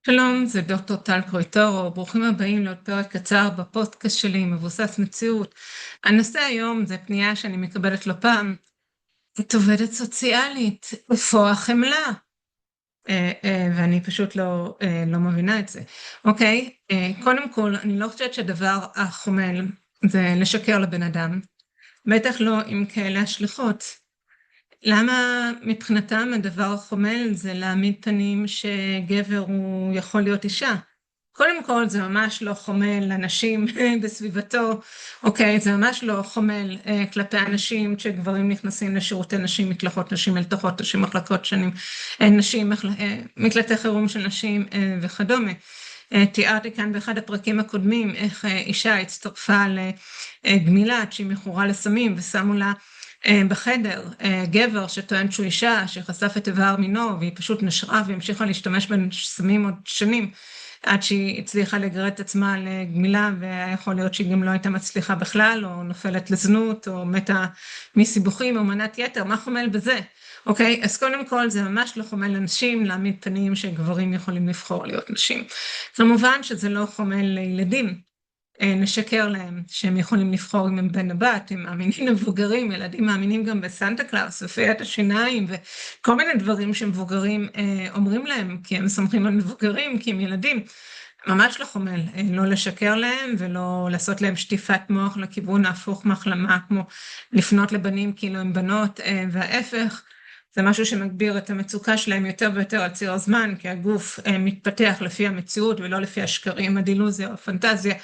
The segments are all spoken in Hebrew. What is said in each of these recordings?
שלום, זה דוקטור טל קרויטורו, ברוכים הבאים לעוד פרק קצר בפודקאסט שלי, מבוסס מציאות. הנושא היום זה פנייה שאני מקבלת לא פעם, את עובדת סוציאלית, איפה החמלה? ואני פשוט לא מבינה את זה. אוקיי, קודם כל, אני לא חושבת שהדבר החומל זה לשקר לבן אדם, בטח לא עם כאלה השלכות. למה מבחינתם הדבר החומל זה להעמיד פנים שגבר הוא יכול להיות אישה? קודם כל זה ממש לא חומל לאנשים בסביבתו, אוקיי, זה ממש לא חומל כלפי אנשים כשגברים נכנסים לשירותי נשים, מקלחות נשים, מלתחות נשים, מחלקות שנים, נשים, מקלטי חירום של נשים וכדומה. תיארתי כאן באחד הפרקים הקודמים איך אישה הצטרפה לגמילה שהיא מכורה לסמים ושמו לה בחדר גבר שטוען שהוא אישה שחשף את איבר מינו והיא פשוט נשרה והמשיכה להשתמש בסמים עוד שנים עד שהיא הצליחה לגרד את עצמה לגמילה, ויכול להיות שהיא גם לא הייתה מצליחה בכלל או נופלת לזנות או מתה מסיבוכים או מנת יתר. מה חומל בזה? אוקיי, אז קודם כל זה ממש לא חומל לנשים להעמיד פנים שגברים יכולים לבחור להיות נשים. כמובן שזה לא חומל לילדים נשקר להם שהם יכולים לבחור אם הם בן הבת, הם מאמינים למבוגרים, ילדים מאמינים גם בסנטה קלאוס, ופיית השיניים וכל מיני דברים שמבוגרים אומרים להם, כי הם סומכים על מבוגרים, כי הם ילדים. ממש לא חומל, לא לשקר להם ולא לעשות להם שטיפת מוח לכיוון ההפוך מהחלמה, כמו לפנות לבנים כאילו הם בנות, וההפך. זה משהו שמגביר את המצוקה שלהם יותר ויותר על ציר הזמן, כי הגוף מתפתח לפי המציאות ולא לפי השקרים, הדילוזיה או הפנטזיה,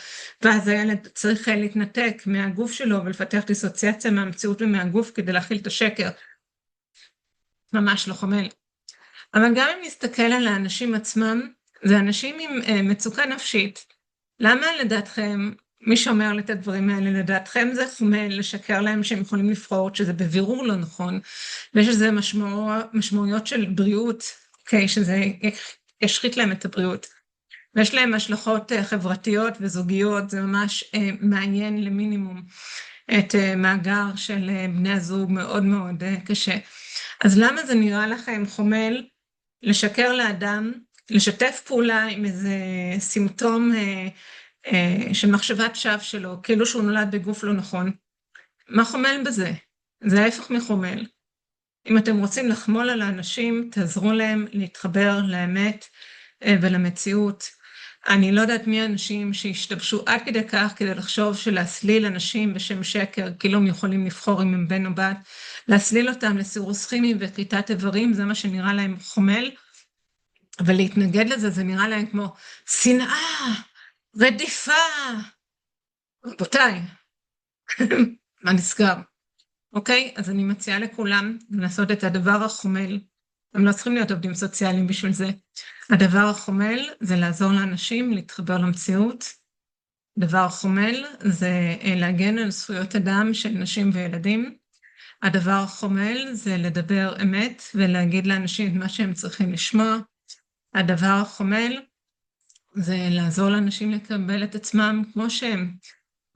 ואז הילד צריך להתנתק מהגוף שלו ולפתח דיסוציאציה מהמציאות ומהגוף כדי להכיל את השקר. ממש לא חומל. אבל גם אם נסתכל על האנשים עצמם, זה אנשים עם מצוקה נפשית. למה לדעתכם, מי שאומר לי את הדברים האלה, לדעתכם זה חומל לשקר להם שהם יכולים לבחור, שזה בבירור לא נכון, ויש לזה משמעויות של בריאות, אוקיי, שזה ישחית להם את הבריאות. ויש להם השלכות חברתיות וזוגיות, זה ממש מעניין למינימום את מאגר של בני הזוג מאוד מאוד קשה. אז למה זה נראה לכם חומל לשקר לאדם, לשתף פעולה עם איזה סימפטום של מחשבת שווא שלו, כאילו שהוא נולד בגוף לא נכון? מה חומל בזה? זה ההפך מחומל. אם אתם רוצים לחמול על האנשים, תעזרו להם להתחבר לאמת ולמציאות. אני לא יודעת מי האנשים שהשתבשו עד כדי כך כדי לחשוב שלהסליל אנשים בשם שקר, כאילו הם יכולים לבחור אם הם בן או בת, להסליל אותם לסירוס כימי וכריתת איברים, זה מה שנראה להם חומל, ולהתנגד לזה זה נראה להם כמו שנאה, רדיפה. רבותיי, מה נסגר? אוקיי, אז אני מציעה לכולם לעשות את הדבר החומל. הם לא צריכים להיות עובדים סוציאליים בשביל זה. הדבר החומל זה לעזור לאנשים להתחבר למציאות. הדבר החומל זה להגן על זכויות אדם של נשים וילדים. הדבר החומל זה לדבר אמת ולהגיד לאנשים את מה שהם צריכים לשמוע. הדבר החומל זה לעזור לאנשים לקבל את עצמם כמו שהם,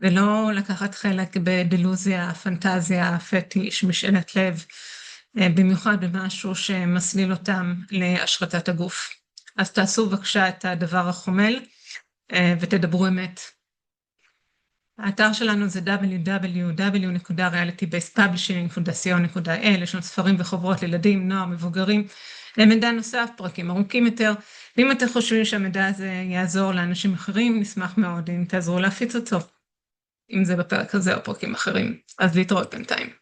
ולא לקחת חלק בדילוזיה, פנטזיה, פטיש, משאלת לב, במיוחד במשהו שמסליל אותם להשחתת הגוף. אז תעשו בבקשה את הדבר החומל ותדברו אמת. האתר שלנו זה www.realitybasedpublishing.co.il, יש לנו ספרים וחוברות לילדים, נוער, מבוגרים, מידע נוסף, פרקים ארוכים יותר. ואם אתם חושבים שהמידע הזה יעזור לאנשים אחרים, נשמח מאוד אם תעזרו להפיץ אותו, אם זה בפרק הזה או פרקים אחרים. אז להתראות בינתיים.